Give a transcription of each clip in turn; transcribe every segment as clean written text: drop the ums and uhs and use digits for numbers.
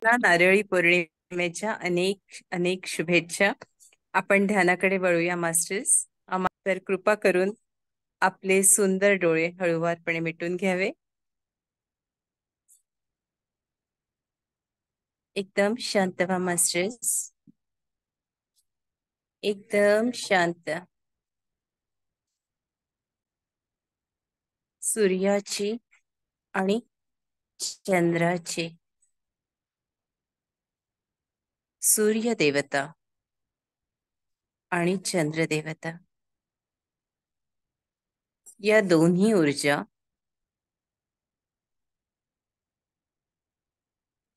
सर्वांना नारळी पौर्णिमेच्या अनेक अनेक शुभेच्छा. आपण ध्यानाकडे वळूया मास्टर्स. तर कृपा करून आपले सुंदर डोळे हळुवारपणे मिटून घ्यावे. एकदम शांत व्हा मास्टर्स. एकदम शांत. सूर्याची आणि चंद्राची, सूर्य देवता आणि चंद्र देवता या दोन्ही ऊर्जा,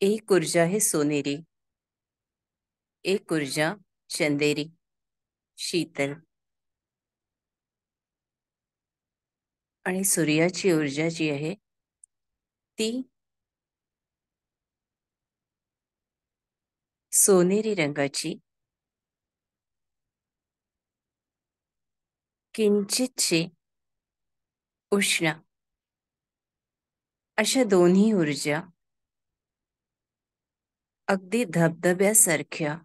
एक ऊर्जा आहे सोनेरी, एक ऊर्जा चंदेरी, शीतल. आणि सूर्याची ऊर्जा जी आहे ती सोनेरी रंगाची, किंचितशी उष्ण, अशा दोन्ही ऊर्जा अगदी धबधब्यासारख्या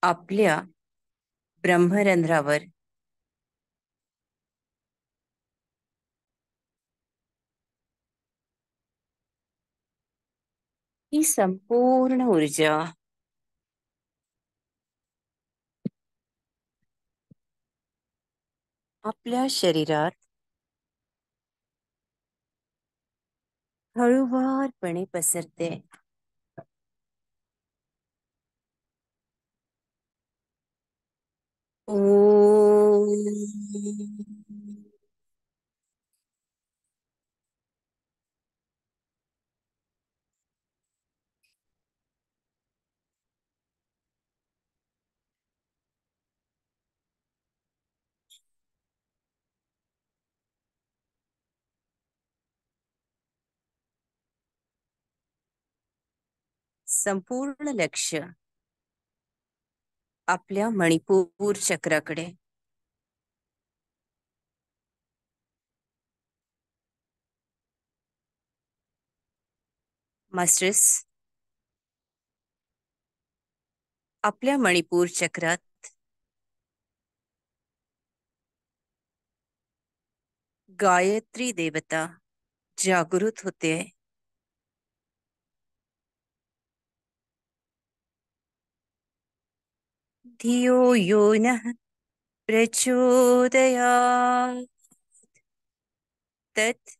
आपल्या ब्रह्मरंध्रावर ही संपूर्ण ऊर्जा आपल्या शरीरात हळुवारपणे पसरते. ओम. संपूर्ण लक्ष आपल्या मणिपूर चक्राकडे. मास्टर्स, आपल्या मणिपूर चक्रात गायत्री देवता जागृत होते. धियो यो नः प्रचोदयात् तत्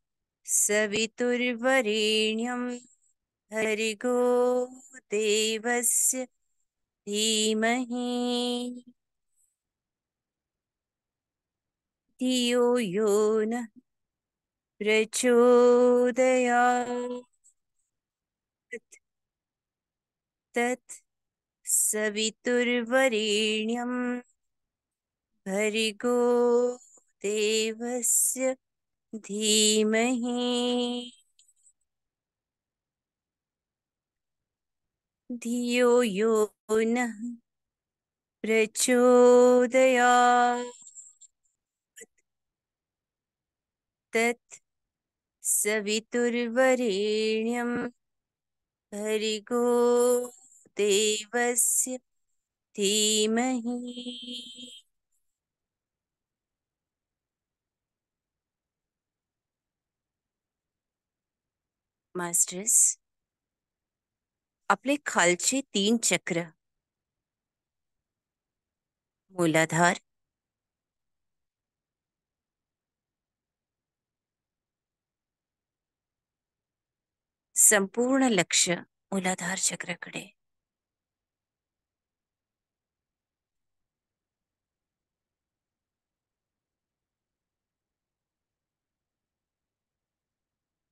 सवितुर्वरेण्यं भर्गो देवस्य धीमहि धियो यो नः प्रचोदयात् तत् सवितुर्वरेण्यं भर्गो देवस्य धीमहि धियो यो नः प्रचोदयात् तत् सवितुर्वरेण्यं भर्गो देवस्य धीमहि. मास्टर्स, आपले खालचे 3 चक्र, मूलाधार, संपूर्ण लक्ष मूलाधार चक्राकडे.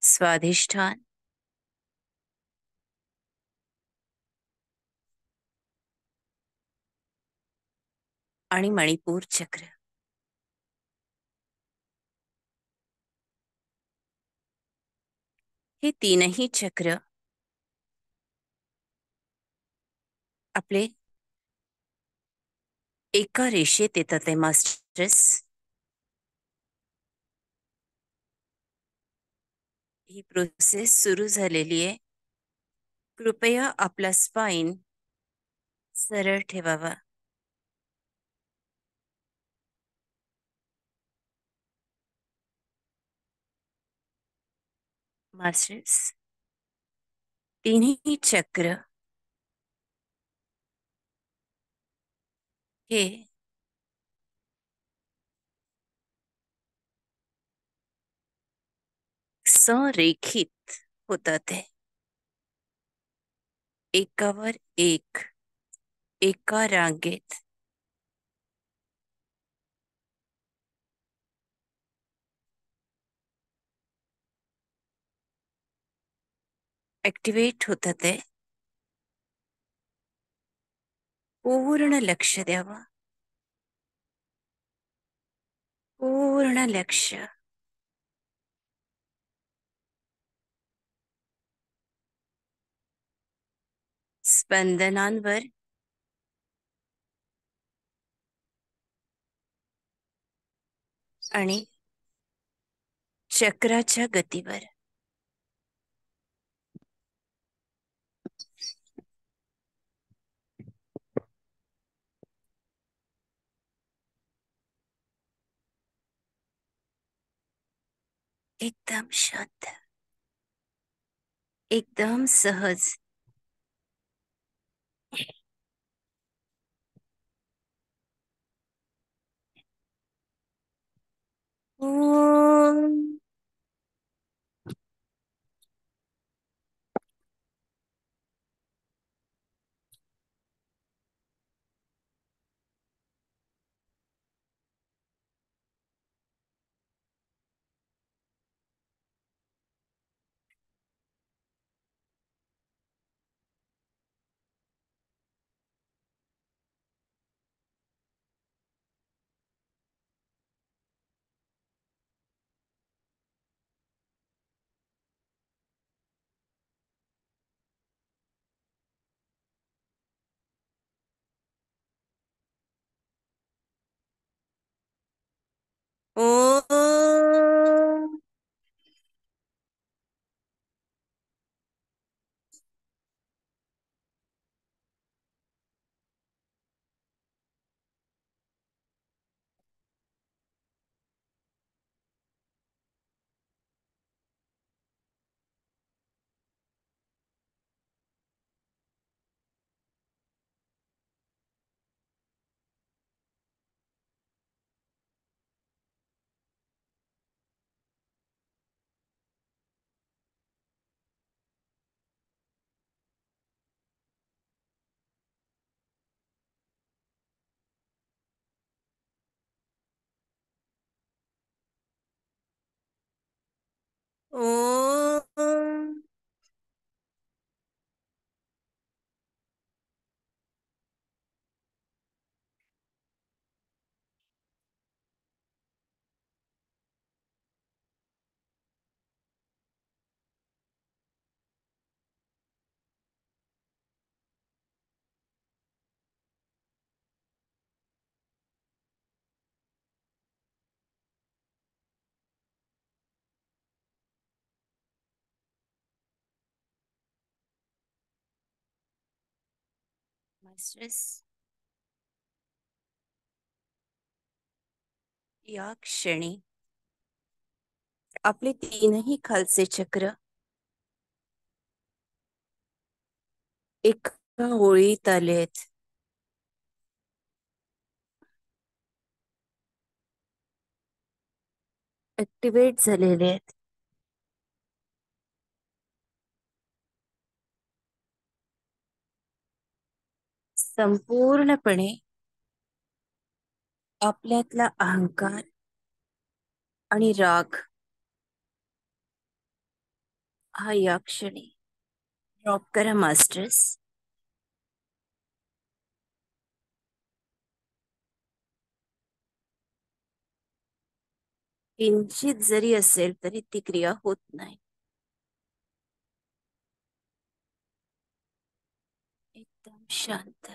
स्वाधिष्ठान, आणि मणिपूर चक्र. हे तीनही चक्र आपले एका रेषेत येतात आहे. मास्टर्स, ही प्रोसेस सुरू झालेली आहे कृपया आपला स्पाइन सरळ ठेवावा. मास्टर्स, तिन्ही चक्र हे संरेखित होतात आहे. एकावर एक, एका रांगेत. ऍक्टिव्हेट होतात आहे. पूर्ण लक्ष द्यावं. पूर्ण लक्ष. स्पंदनांवर आणि चक्राच्या गतीवर. एकदम शांत, एकदम सहज. ओम. ओम. ओम. मास्टर्स, या क्षणी आपले तीनही खालचे चक्र एका ओळीत आलेत. ऍक्टिव्हेट झालेले आहेत. संपूर्णपणे आपल्यातला अहंकार आणि राग हा या क्षणी ड्रॉप करा. मास्टर्स, किंचित जरी असेल तरी ती क्रिया होत नाही. एकदम शांत,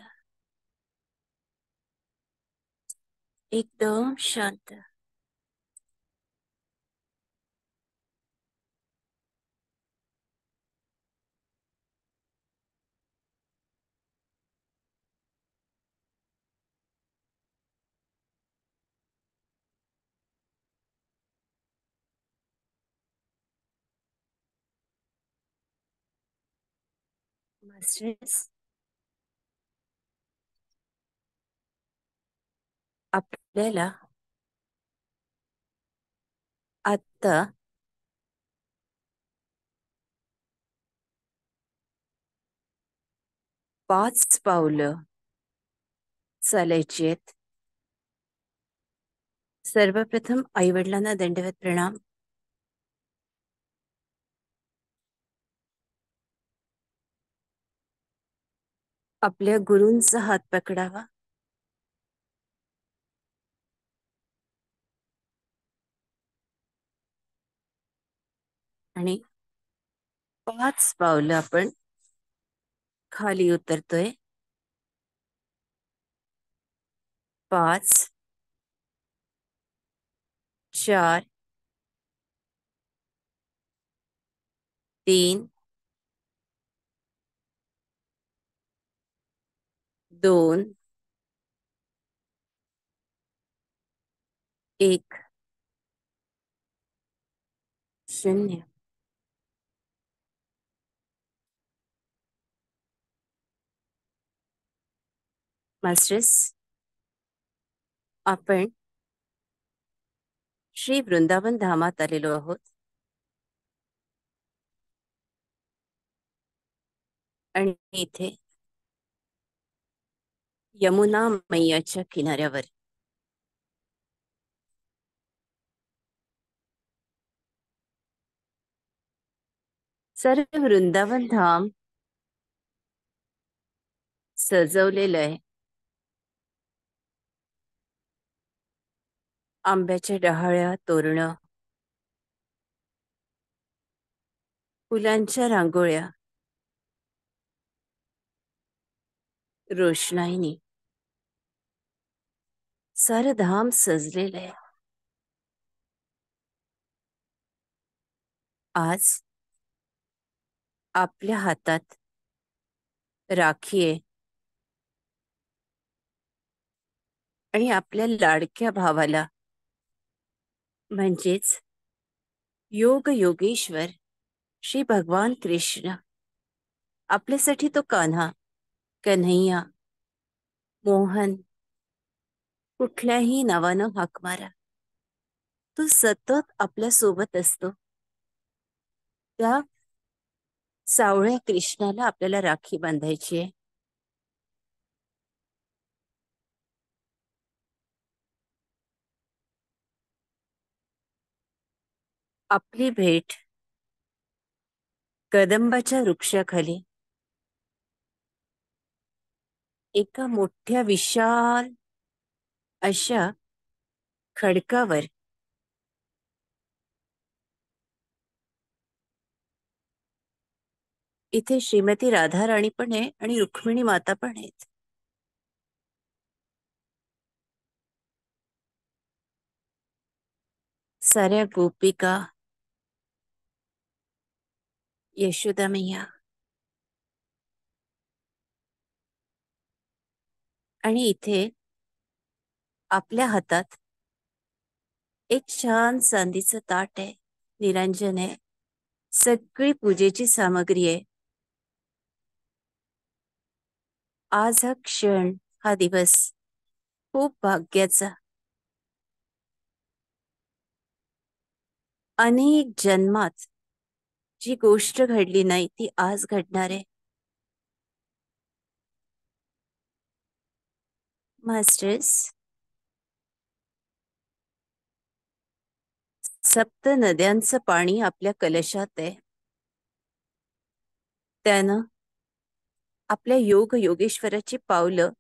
एकदम शांत. मास्टर्स, आपल्याला आता 5 पावलं चालायची आहेत. सर्वप्रथम आईवडिलांना दंडवत प्रणाम. आपल्या गुरूंचा हात पकडावा. आणि 5 पावलं आपण खाली उतरतोय. 5, 4, 3, 2, 1, 0. मास्टर्स, आपण श्री वृंदावन धामात आलेलो आहोत. आणि इथे यमुना मैयाच्या किनाऱ्यावर सर्व वृंदावन धाम सजवलेलं आहे. आंब्याच्या डहाळ्या, तोरणं, फुलांच्या रांगोळ्या, रोषणाईनी सारं धाम सजलेलं आहे. आज आपल्या हातात राखी आहे आणि आपल्या लाडक्या भावाला म्हणजेच योग योगेश्वर श्री भगवान कृष्ण, आपल्यासाठी तो कान्हा, कन्हैया, मोहन, कुठल्याही नावानं हाक मारा, तो सतत आपल्या सोबत असतो. त्या सावळ्या कृष्णाला आपल्याला राखी बांधायची आहे. आपली भेट कदंबाच्या वृक्षाखाली एका मोठ्या विशाल अशा खडकावर इथे श्रीमती राधा राणी पण आहे आणि रुक्मिणी माता पण आहेत. साऱ्या गोपिका, यशोदा मैया आणि इथे आपल्या हातात एक छान चांदीचं ताट आहे, निरांजन आहे, सगळी पूजेची सामग्री आहे. आज हा क्षण, हा दिवस खूप भाग्याचा. अनेक जन्मात जी गोष्ट घडली नाही ती आज घडणार आहे. मास्टर्स, 7 नद्यांचं पाणी आपल्या कलशात आहे. त्यानं आपल्या योग योगेश्वराची पावलं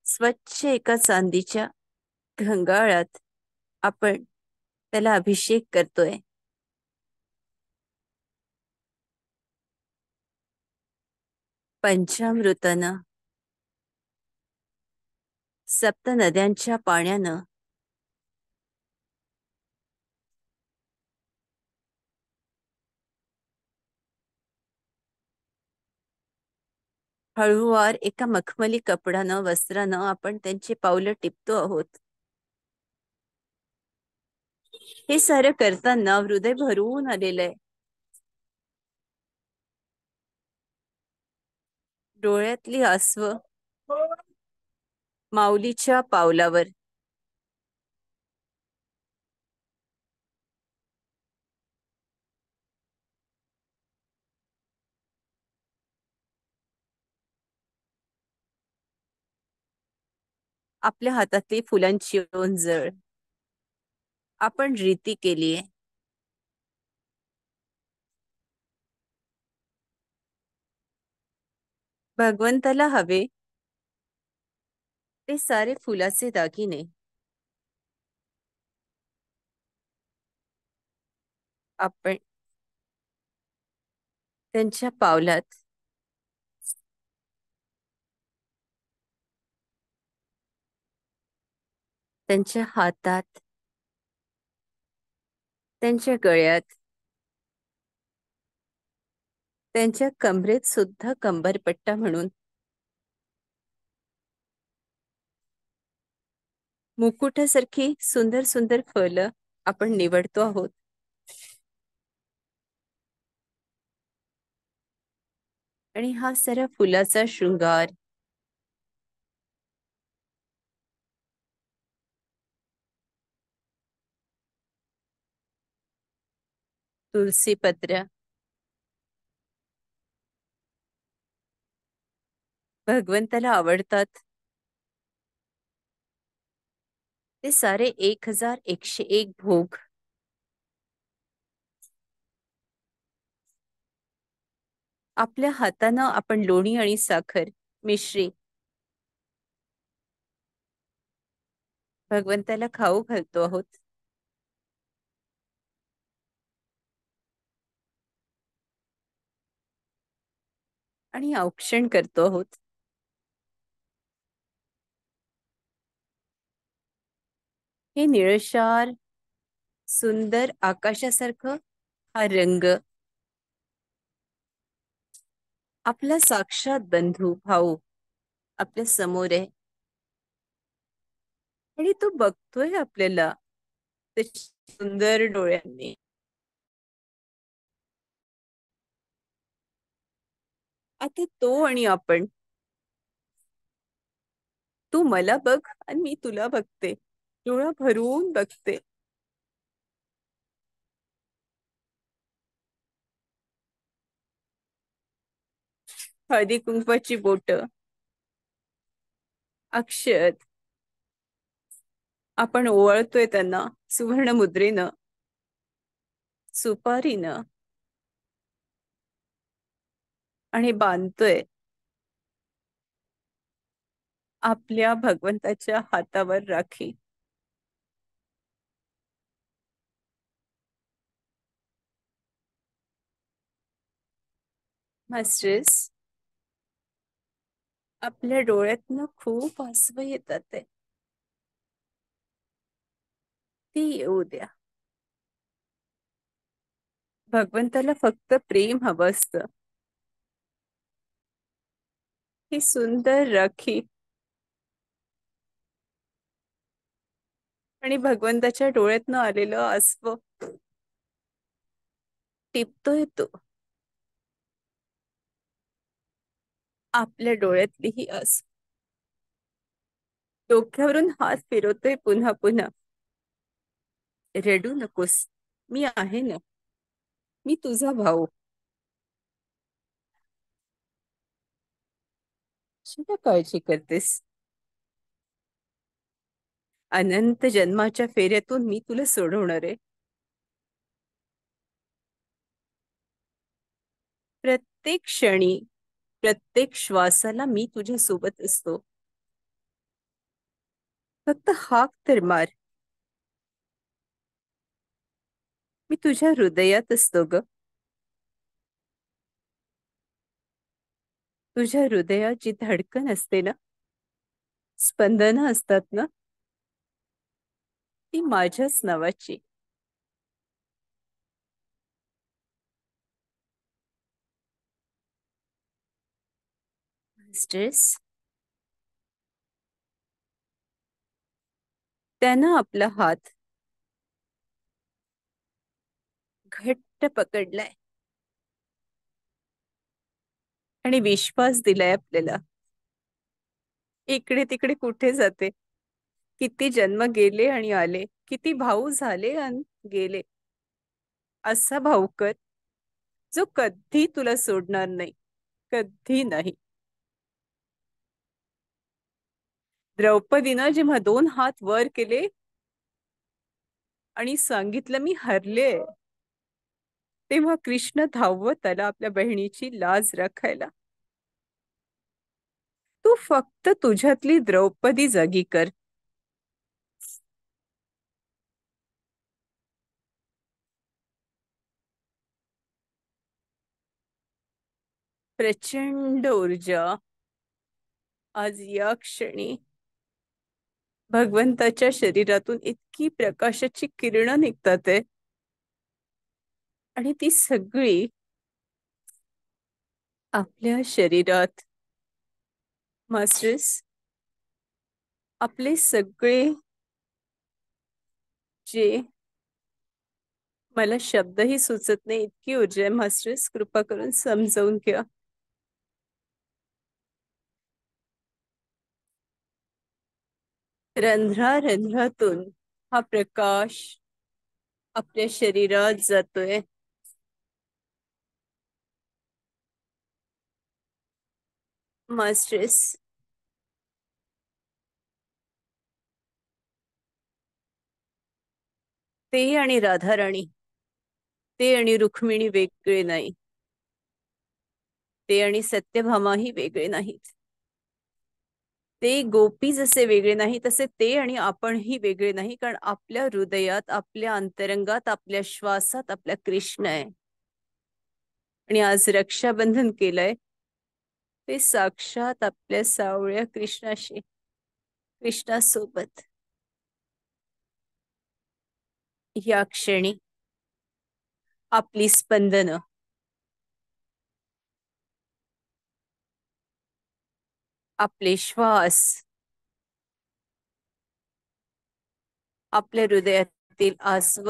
स्वच्छ एका चांदीच्या घंगाळात आपण त्याला अभिषेक करतोय. पंचामृतानं, 7 नद्यांच्या पाण्यानं हळूवार एका मखमली कपडानं, वस्त्रानं आपण त्यांची पावलं टिपतो आहोत. हे सारं करताना हृदय भरून आलेलं आहे. डोळ्यातली आसव माऊलीच्या पावलावर. आपल्या हातातली फुलांची ओंजळ आपण रीती केलीये. भगवंताला हवे ते सारे फुलाचे दागिने. आपण त्यांच्या पावलात, त्यांच्या हातात, त्यांच्या गळ्यात, त्यांच्या कमरेत सुद्धा कंबरपट्टा म्हणून मुकुटासारखी सुंदर सुंदर फुलं आपण निवडतो आहोत. आणि हा सारा फुलाचा शृंगार तुलसी पत्र भगवंताला आवडतात. ते सारे 1101 भोग आपल्या हातानं आपण लोणी आणि साखर मिश्री भगवंताला खाऊ घालतो आहोत. आणि औक्षण करतो आहोत. हे निळशार सुंदर आकाशासारखं हा रंग आपला साक्षात बंधू भाऊ आपल्या समोर आहे. आणि तो बघतोय आपल्याला त्याच्या सुंदर डोळ्यांनी. आता तो आणि आपण, तू मला बघ आणि मी तुला बघते, डोळा भरून बघते. हळदी कुंकवाची बोट, अक्षत आपण ओवाळतोय त्यांना सुवर्ण मुद्रेनं, सुपारीनं आणि बांधतोय आपल्या भगवंताच्या हातावर राखी. मास्टर्स, आपल्या डोळ्यातनं खूप आसवं येतात ते. ती येऊ द्या. भगवंताला फक्त प्रेम हवं असतं. ही सुंदर राखी आणि भगवंताच्या डोळ्यातनं आलेलं आसव टिपतोय तो आपल्या डोळ्यातली ही आसव. डोक्यावरून हात फिरवतोय पुन्हा पुन्हा. रडू नकोस, मी आहे ना, मी तुझा भाऊ. कशाला काळजी करतेस? अनंत जन्माच्या फेऱ्यातून मी तुला सोडवणार आहे. प्रत्येक क्षणी, प्रत्येक श्वासाला मी तुझ्या सोबत असतो. फक्त हाक तर मार, मी तुझ्या हृदयात असतो ग. तुझ्या हृदयात जी धडकन असते ना, स्पंदनं असतात ना, ती माझ्याच नावाची. मास्टर्स, त्यानं आपला हात घट्ट पकडलाय आणि विश्वास दिलाय आपल्याला. इकडे तिकडे कुठे जाते, किती जन्म गेले आणि आले, किती भाऊ झाले आणि गेले, असा भाऊ कर जो कधी तुला सोडणार नाही, कधी नाही. द्रौपदीनं जेव्हा दोन हात वर केले आणि सांगितलं मी हरले, तेव्हा कृष्ण धावत आला आपल्या बहिणीची लाज राखायला. तू फक्त तुझ्यातली द्रौपदी जागी कर. प्रचंड ऊर्जा आज या क्षणी भगवंताच्या शरीरातून इतकी प्रकाशाची किरणं निघतात आहे, आणि ती सगळी आपल्या शरीरात. मास्टर्स, आपले सगळे जे, मला शब्दही सुचत नाही इतकी ऊर्जा आहे मास्टर्स, कृपा करून समजावून घ्या. रंध्रारंध्रातून हा प्रकाश आपल्या शरीरात जातोय. मास्टर्स, ते आणि राधाराणी, ते आणि रुक्मिणी वेगळे नाही, ते आणि सत्यभामाही वेगळे नाहीत. ते गोपी जसे वेगळे नाही तसे ते आणि आपणही वेगळे नाही, कारण आपल्या हृदयात, आपल्या अंतरंगात, आपल्या श्वासात आपल्या कृष्ण आहे. आणि आज रक्षाबंधन केलंय ते साक्षात आपल्या सावळ्या कृष्णाशी, कृष्णासोबत. या क्षणी आपली स्पंदनं, आपले श्वास, आपल्या हृदयातील आसव,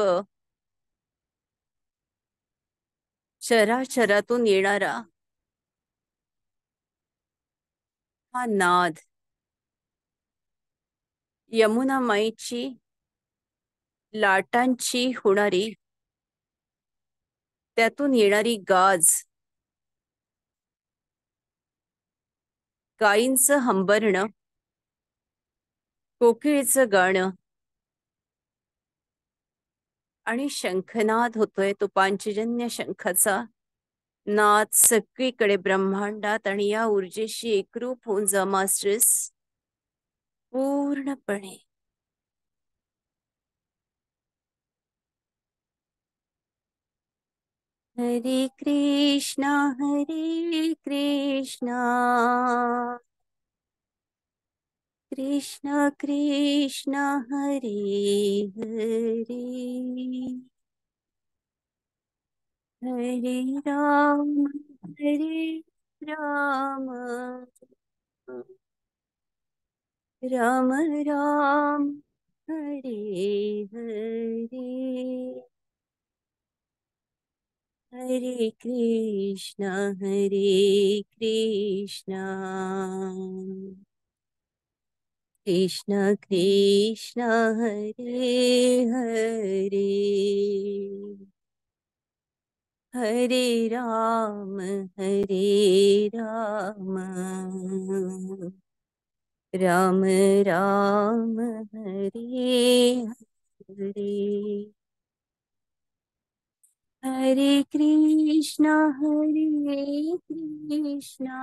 चराचरातून येणारा हा नाद, यमुना माईची लाटांची होणारी, त्यातून येणारी गाज, गायींचं हंबरणं, कोकिळेचं गाणं, आणि शंखनाद होतोय तो पांचजन्य शंखाचा नाद सगळीकडे ब्रह्मांडात. आणि या ऊर्जेशी एकरूप होऊन जा मास्टर्स, पूर्णपणे. हरे कृष्णा, हरे कृष्णा, कृष्ण कृष्ण हरे हरे, हरे राम, हरे राम, राम राम, हरे हरे, हरे कृष्णा, हरे कृष्णा, कृष्ण कृष्ण हरे हरे, हरे राम, हरे राम, राम राम, हरे हरे, हरे कृष्णा, हरे कृष्णा,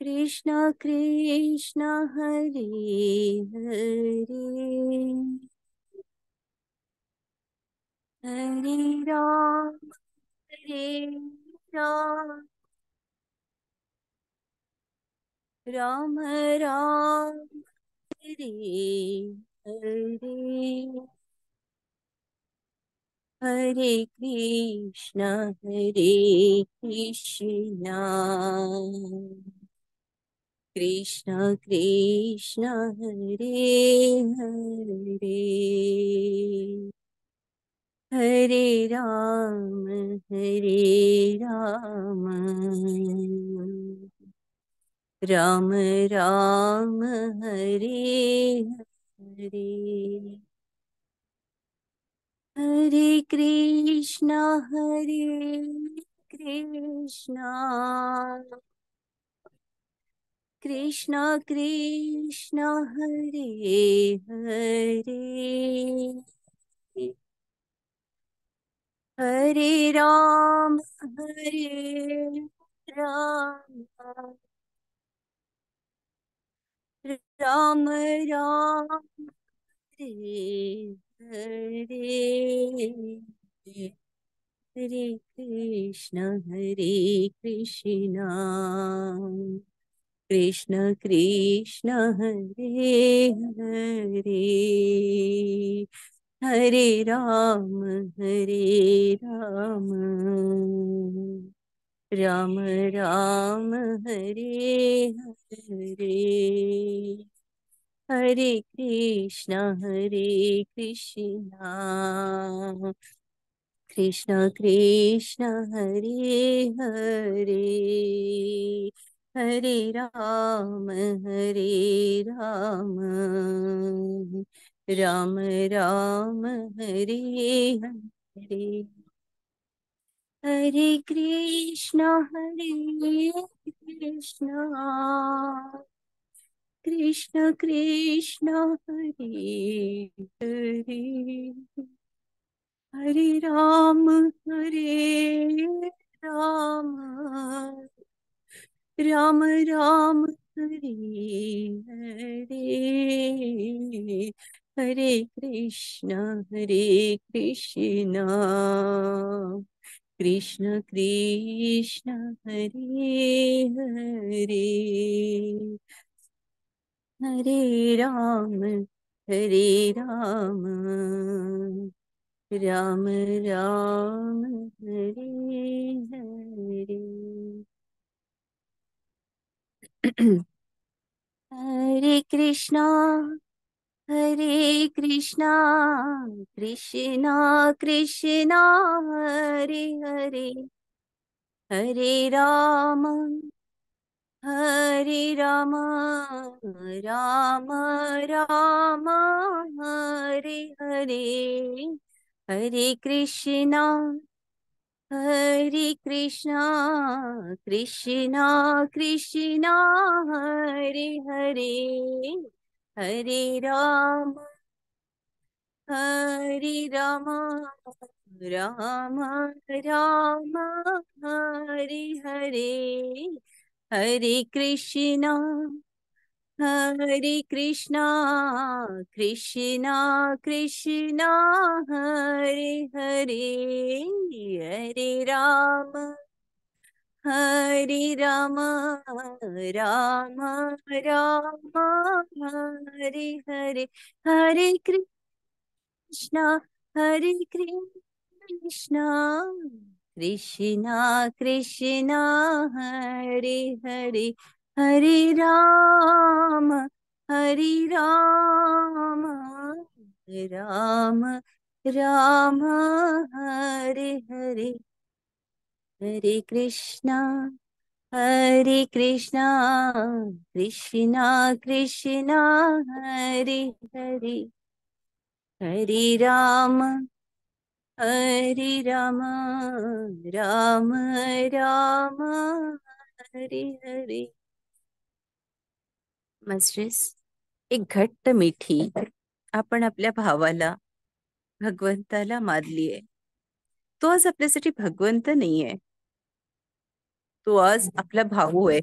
कृष्ण कृष्ण हरे हरे, हरे राम, हरे राम, राम राम, हरे हरे, हरे कृष्णा, कृष्ण कृष्ण हरे हरे, हरे राम हरे राम राम राम हरे हरे हरे कृष्णा कृष्णा कृष्णा हरे हरे हरे राम राम राम हरे हरे हरे कृष्ण कृष्ण कृष्ण हरे हरे हरे राम राम राम हरे हरे हरे कृष्ण कृष्ण कृष्ण हरे हरे हरे राम राम राम हरे हरे हरे कृष्ण कृष्ण कृष्ण हरे हरे हरे राम राम राम हरे हरे हरे कृष्ण कृष्ण कृष्ण हरे हरे हरे राम राम राम हरे हरे हरे कृष्णा कृष्णा कृष्णा हरे हरे हरे राम राम राम हरे हरे हरे कृष्णा कृष्णा कृष्णा हरे हरे हरे राम राम राम हरे हरे हरे कृष्णा कृष्णा कृष्णा हरे हरे हरे राम राम राम हरे हरे हरे कृष्णा हरे कृष्णा कृष्णा कृष्णा हरे हरे हरे राम राम राम हरे हरे हरे कृष्णा कृष्णा कृष्णा हरे हरे हरे राम राम राम हरे हरे मस्ट्रेस एक घट्ट मिठी आपण आपल्या भावाला भगवंताला मारलीये. तो आज आपल्यासाठी भगवंत नाहीये, तो आज आपला भाऊ आहे.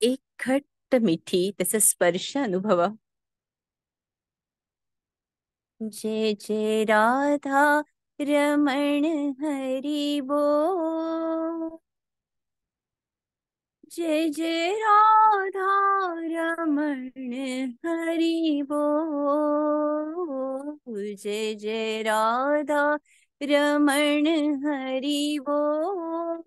एक घट्ट मिठी त्याचा स्पर्श अनुभवा. जय जय राधा रमण हरि बोल. जय जय राधा रमण हरि बोल. जय जय राधा रमण हरि बोल.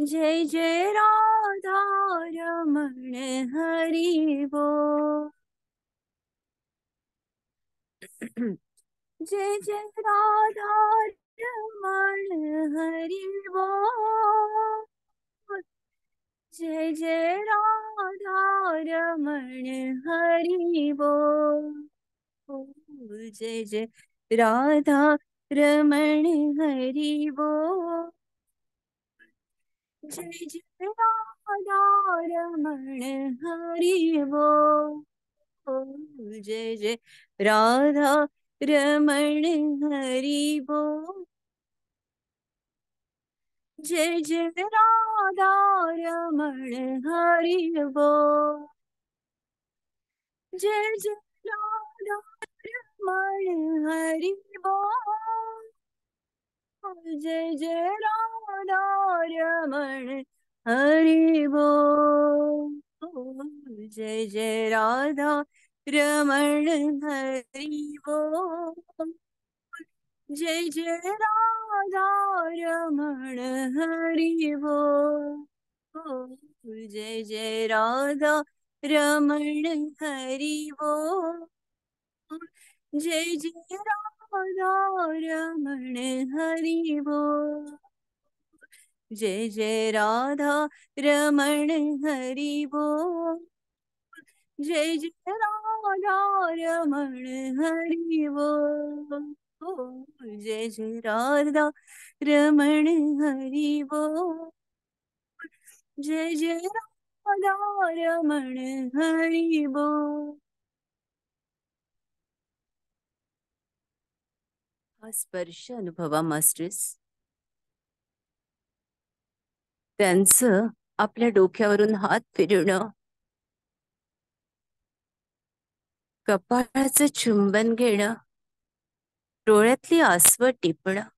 जय जय राधा रमण हरि बोल। जय जय राधा रमण हरि बोल। जय जय राधा रमण हरि बोल। जय जय राधा रमण हरि बोल। जय जय राधा रमण हरि बोल। जय जय राधा रमण हरि बोल। जय जय राधा रमण हरि बोल। जय जय राधा रमण हरि बोल। जय जय राधा रमण हरि बोल। जय जय राधा रमण हरि बोल। जय जय राधा रमण हरि बोल। जय जय राधा रमण हरि बोल। जय जय राधा रमण हरि बोल। जय जय राधा रमण हरि बोल। जय जय राधा रमण हरि बोल। जय जय राधा रमण हरि बोल। जय जय राधा रमण हरि बोल। हा स्पर्श अनुभवा मास्टर्स. त्यांचं आपल्या डोक्यावरून हात फिरवणं, कपाळाचं चुंबन घेणं, डोळ्यातली आसवं टिपणं,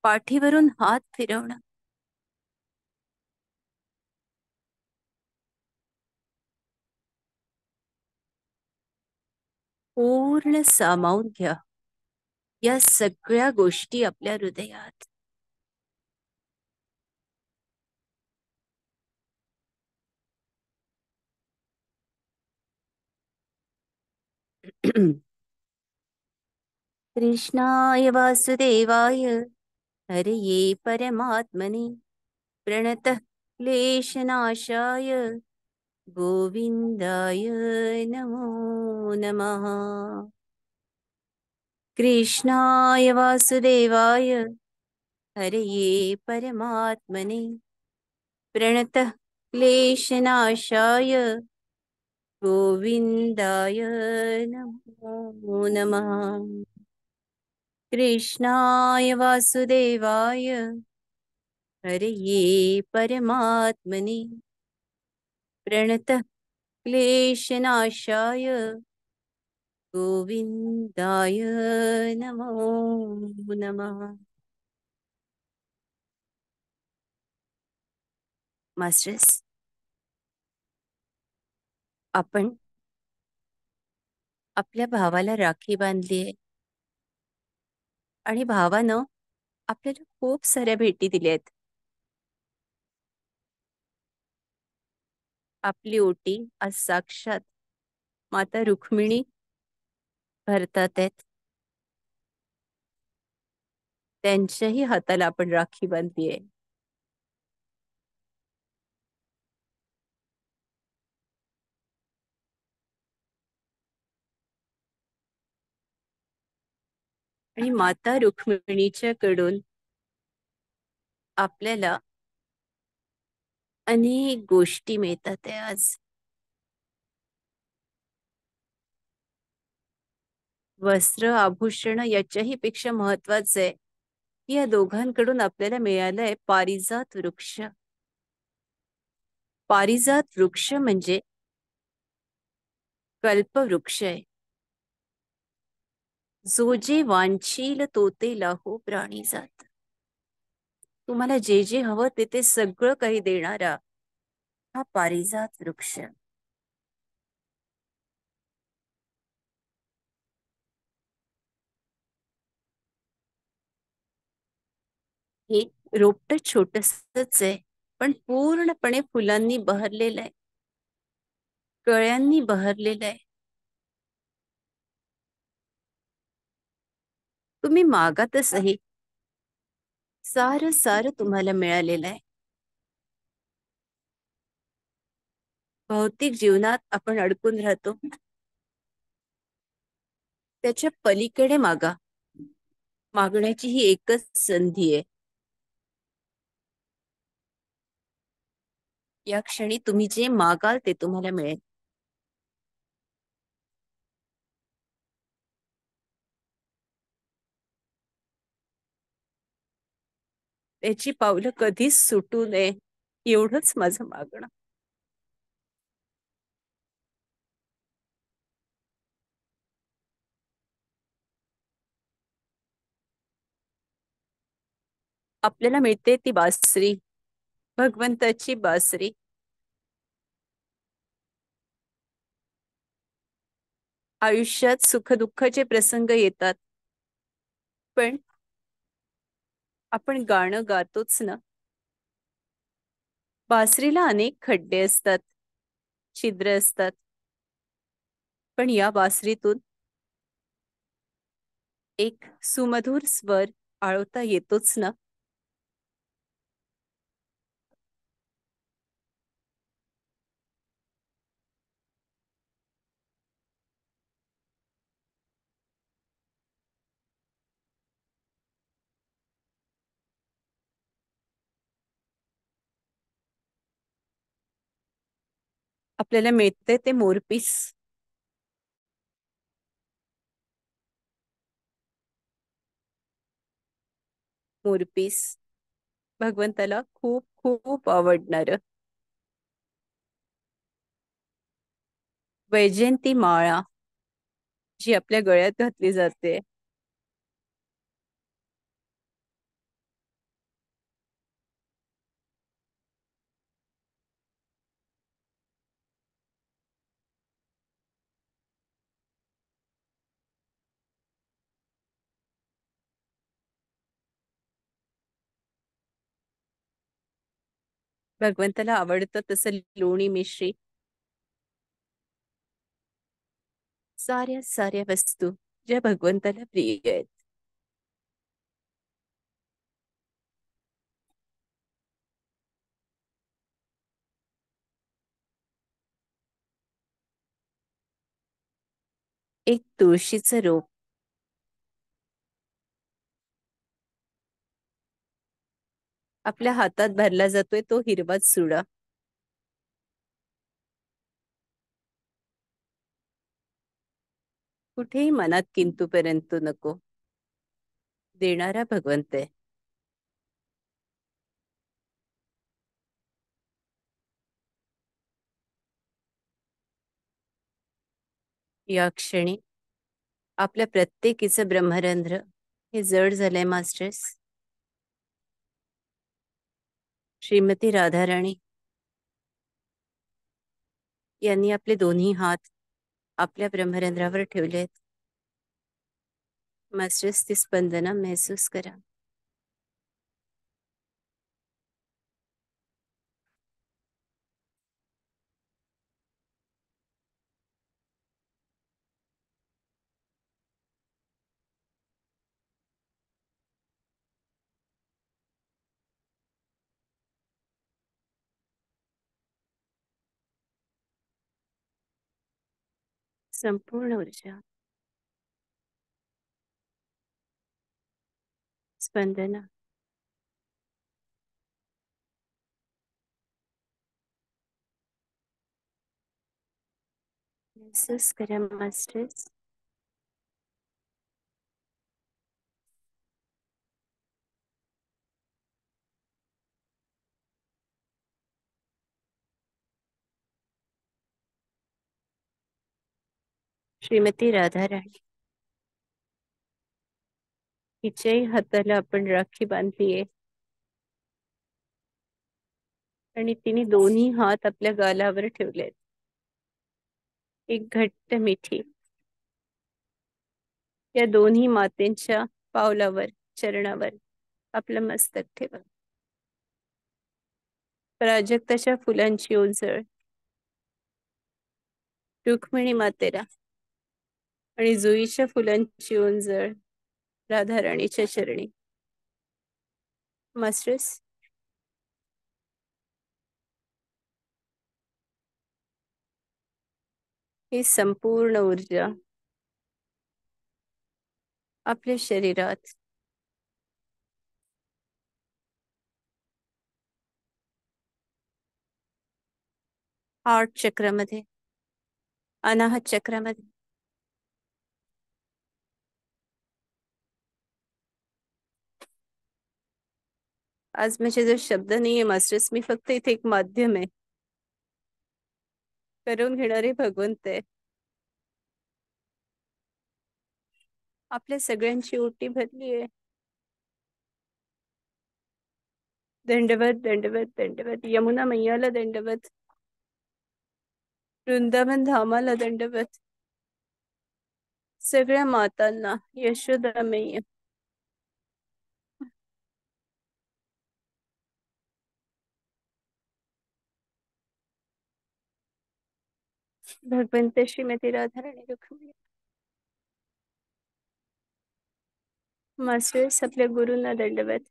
पाठीवरून हात फिरवणं, पूर्ण सामावून घ्या या सगळ्या गोष्टी आपल्या हृदयात. कृष्णाय वासुदेवाय हरये परमात्मने प्रणतः क्लेशनाशाय गोविंदाय नमो नमः. कृष्णाय वासुदेवाय हरये परमात्मने प्रणतः क्लेशनाशाय गोविंदाय नमो नमः. कृष्णाय वासुदेवाय हरये परमात्मने प्रणतः क्लेशनाशाय गोविंदाय नमो नमः. मास्टर्स, आपण आपल्या भावाला राखी बांधली आहे आणि भावानं आपल्याला खूप साऱ्या भेटी दिल्या आहेत. आपली ओटी आज साक्षात माता रुक्मिणी भरतात आहेत. त्यांच्याही हाताला आपण राखी बांधली आहे. आणि माता रुक्मिणीच्या कडून आपल्याला अनेक गोष्टी मिळतात आहे आज. वस्त्र आभूषण याच्याही पेक्षा महत्वाचं आहे, या दोघांकडून आपल्याला मिळालंय पारिजात वृक्ष. पारिजात वृक्ष म्हणजे कल्पवृक्ष आहे. जो जे वांछील तो ते लाहो प्राणी जात. तुम्हाला जे जे हवं ते सगळं काही देणारा हा पारिजात वृक्ष. हे रोपट छोटसच आहे, पण पूर्णपणे फुलांनी बहरलेलं आहे, कळ्यांनी बहरलेलं आहे. तुम्ही मागातच सारं सारं तुम्हाला मिळालेलं आहे. भौतिक जीवनात आपण अडकून राहतो. त्याच्या पलीकडे मागा. मागण्याची ही एकच संधी आहे. या क्षणी तुम्ही जे मागाल ते तुम्हाला मिळेल. त्याची पावलं कधीच सुटू नये, एवढंच माझं मागणं. आपल्याला मिळते ती बासरी, भगवंताची बासरी. आयुष्यात सुखदुःखाचे प्रसंग येतात, पण आपण गाणं गातोच ना. बासरीला अनेक खड्डे असतात, छिद्र असतात, पण या बासरीतून एक सुमधुर स्वर आळवता येतोच ना. आपल्याला मिळते ते मोरपीस. मोरपीस भगवंताला खूप खूप आवडणार. वैजयंती माळा जी आपल्या गळ्यात घातली जाते. भगवंताला आवडतं तसं लोणी मिश्री, साऱ्या साऱ्या वस्तू ज्या भगवंताला प्रिय आहेत. एक तुळशीचं रोप आपल्या हातात भरला जातोय, तो हिरवाच सुडा. कुठेही मनात किंतु परंतु नको. देणारा भगवंत आहे. या क्षणी आपल्या प्रत्येकीचं ब्रह्मरंध्र हे जड झालंय मास्टर्स. श्रीमती राधाराणी यांनी आपले दोन्ही हात आपल्या ब्रह्मरंध्रावर ठेवलेत. मास्टर्स, ती स्पंदना महसूस करा. संपूर्ण ऊर्जा स्पंदना महसूस करा मास्टर्स. श्रीमती राधाराणी हिच्याही हाताला आपण राखी बांधलीये आणि तिने दोन्ही हात आपल्या गालावर ठेवलेत. एक घट्ट मिठी या दोन्ही मातेंच्या पावलावर, चरणावर आपलं मस्तक ठेवा. प्राजक्ताच्या फुलांची ओझळ, रुक्मिणी मातेला, आणि जुईच्या फुलांची ओंजळ राधाराणीच्या चरणी. मास्टर्स, ही संपूर्ण ऊर्जा आपल्या शरीरात हार्ट चक्रामध्ये, अनाहत चक्रामध्ये, आज माझे जो शब्द नाहीये मास्टर्स, मी फक्त इथे एक माध्यम आहे. करून घेणारे भगवंत आहे. आपल्या सगळ्यांची ओटी भरली आहे. दंडवत दंडवत दंडवत यमुना मैयाला दंडवत, वृंदावन धामाला दंडवत, सगळ्या मातांना, यशोदा मैया, भगवंत श्रीमती राधाराणी रुक्मिणी. मास्टर्स, आपल्या गुरूंना दंडवत.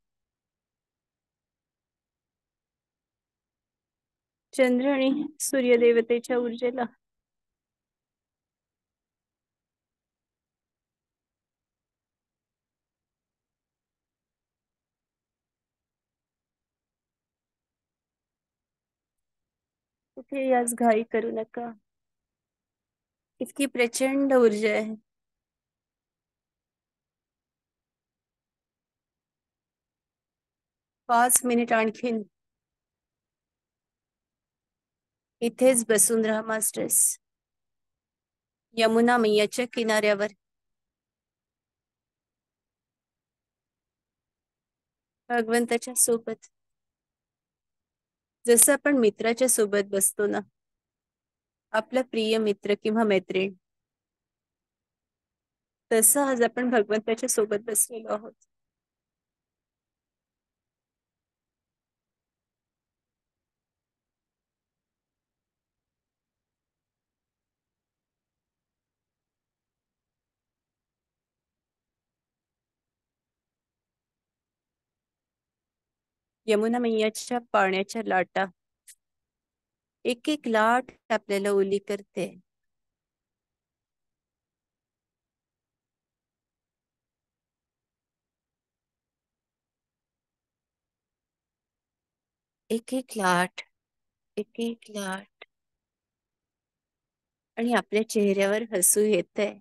चंद्र आणि सूर्यदेवतेच्या ऊर्जेला, कुठे आज घाई करू नका. इतकी प्रचंड ऊर्जा आहे. 5 मिनिट आणखीन इथेच बसून राहा मास्टर्स. यमुना मैयाच्या किनाऱ्यावर, भगवंताच्या सोबत. जसं आपण मित्राच्या सोबत बसतो ना, आपला प्रिय मित्र किंवा मैत्रीण, तसं आज आपण भगवंताच्या सोबत बसलेलो आहोत. यमुना मैयाच्या पाण्याच्या लाटा, एक एक लाट आपल्याला ओली करते. एक एक लाट, एक एक लाट, आणि आपल्या चेहऱ्यावर हसू येतंय.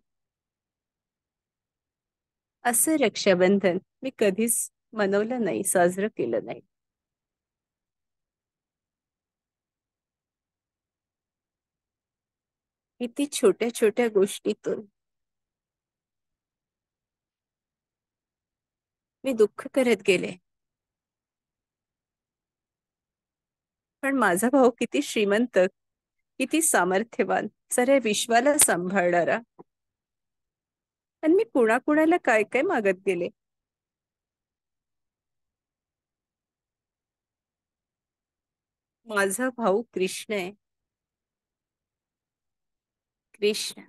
असं रक्षाबंधन मी कधीच मनवलं नाही, साजरं केलं नाही. किती छोट्या छोट्या गोष्टीतून मी दुःख करत गेले. पण माझा भाऊ किती श्रीमंत, किती सामर्थ्यवान, साऱ्या विश्वाला सांभाळणारा. आणि मी कुणाकुणाला काय काय मागत गेले. माझा भाऊ कृष्ण आहे. कृष्ण.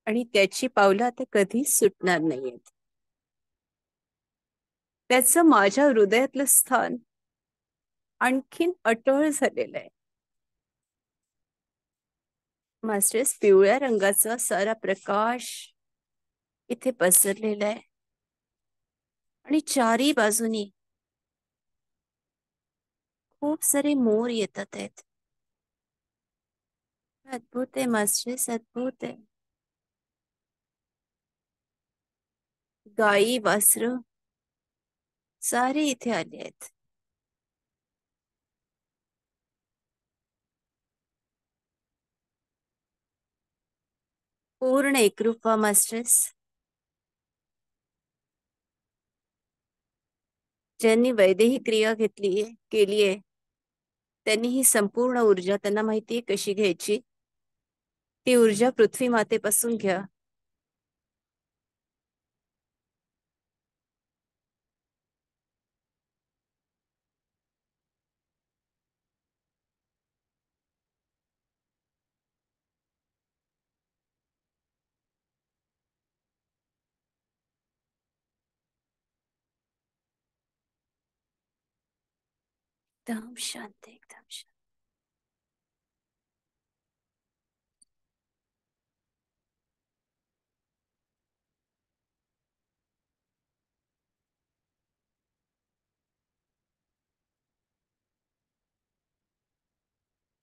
आणि त्याची पावलं आता कधीच सुटणार नाहीयेत. त्याचं माझ्या हृदयातलं स्थान आणखीन अटळ झालेलं आहे. मास्टर्स, पिवळ्या रंगाचा सारा प्रकाश इथे पसरलेला आहे, आणि चारी बाजूनी खूप सारे मोर येतात आहेत. अद्भुत आहे मास्टर्स, अद्भुत आहे. गाई वासर सारे इथे आले आहेत. पूर्ण एकरूप व्हा मास्टर्स. ज्यांनी वैदेही क्रिया केलीये, त्यांनी ही संपूर्ण ऊर्जा, त्यांना माहितीये कशी घ्यायची. ती ऊर्जा पृथ्वी मातेपासून घ्या. एकदम शांत, एकदम शांत.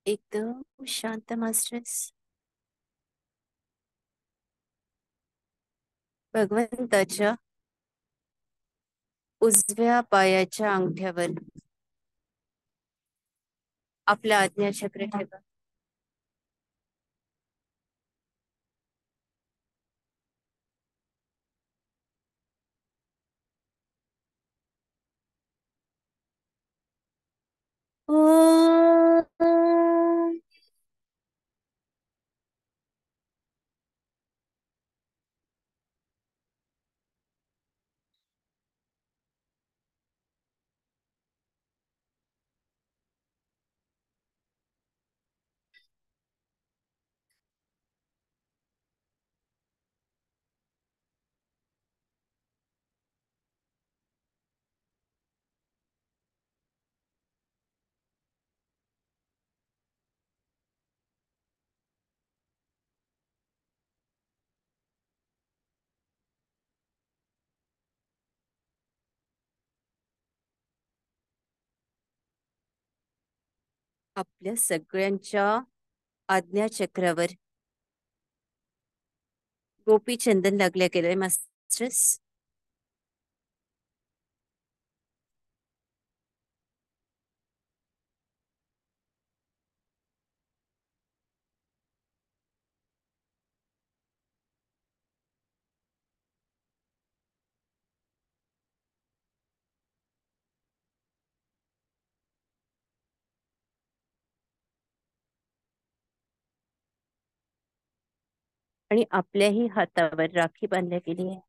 एकदम शांत मास्टर्स. भगवंताच्या उजव्या पायाच्या अंगठ्यावर आपला आज्ञाचक्र ठेवा. ओम. आपल्या सगळ्यांच्या आज्ञाचक्रावर गोपी चंदन लागल्या गेलंय मास्टर्स. आणि आपल्याही हातावर राखी बांधल्या गेली आहे.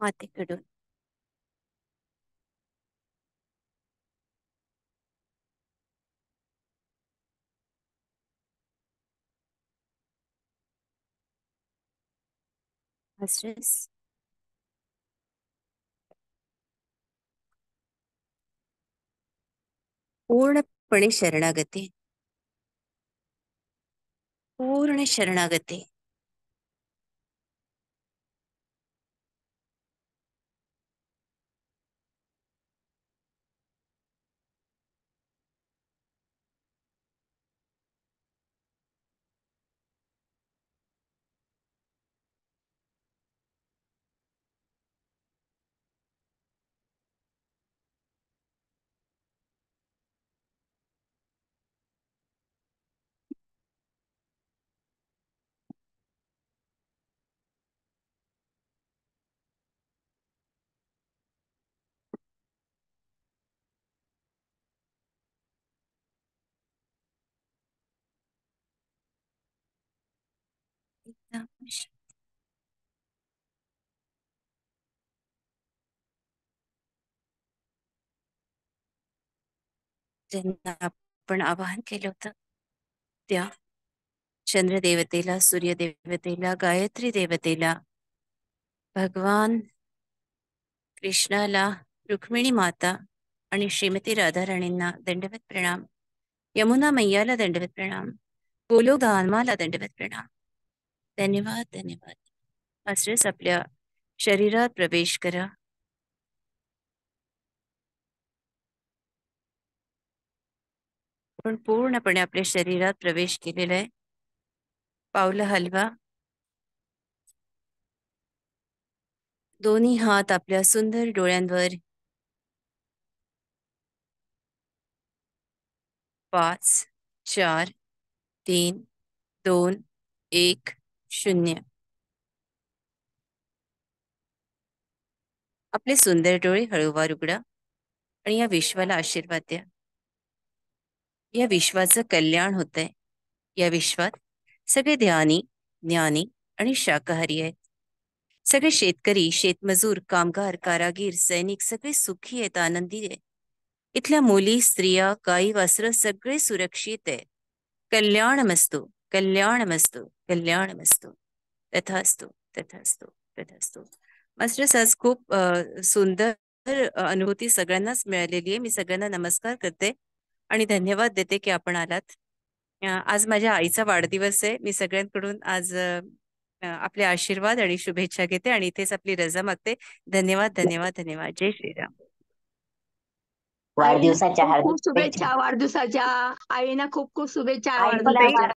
मातेकडून. मास्टर्स, पूर्णपणे शरणागती, पूर्ण शरणागती. एकदम ज्यांना आपण आवाहन केलं होतं त्या चंद्रदेवतेला, सूर्यदेवतेला, गायत्री देवतेला, भगवान कृष्णाला, रुक्मिणी माता आणि श्रीमती राधाराणींना दंडवत प्रणाम. यमुना मैयाला दंडवत प्रणाम. गोलोकधामाला दंडवत प्रणाम. धन्यवाद, धन्यवाद. मास्टर्स, आपल्या शरीरात प्रवेश करा. पण पूर्णपणे आपल्या शरीरात प्रवेश केलेला आहे. पावलं हलवा. दोन्ही हात आपल्या सुंदर डोळ्यांवर. 5, 4, 3, 2, 1, 0. आपले सुंदर डोळे हळूवार उघडा आणि या विश्वाला आशीर्वाद द्या. या विश्वाचं कल्याण होतंय. या विश्वात सगळे ध्यानी, ज्ञानी आणि शाकाहारी आहेत. सगळे शेतकरी, शेतमजूर, कामगार, कारागीर, सैनिक सगळे सुखी आहेत, आनंदी आहेत. इथल्या मुली, स्त्रिया, गाई, वासरं सगळे सुरक्षित आहेत. कल्याणमस्तु, कल्याणमस्तु, कल्याणमस्तु. तथास्तु. तथास्तु तथास्तु. मास्टर्स, आज खूप सुंदर अनुभूती सगळ्यांनाच मिळालेली आहे. मी सगळ्यांना नमस्कार करते आणि धन्यवाद देते की आपण आलात. आज माझ्या आईचा वाढदिवस आहे. मी सगळ्यांकडून आज आपले आशीर्वाद आणि शुभेच्छा घेते आणि इथेच आपली रजा मागते. धन्यवाद, धन्यवाद, धन्यवाद. जय श्रीराम. आई वाढदिवसाच्या खूप हार्दिक खूप शुभेच्छा. शुभेच्छा वाढदिवसाच्या. आईना खूप खूप शुभेच्छा आईला वाढदिवसाच्या.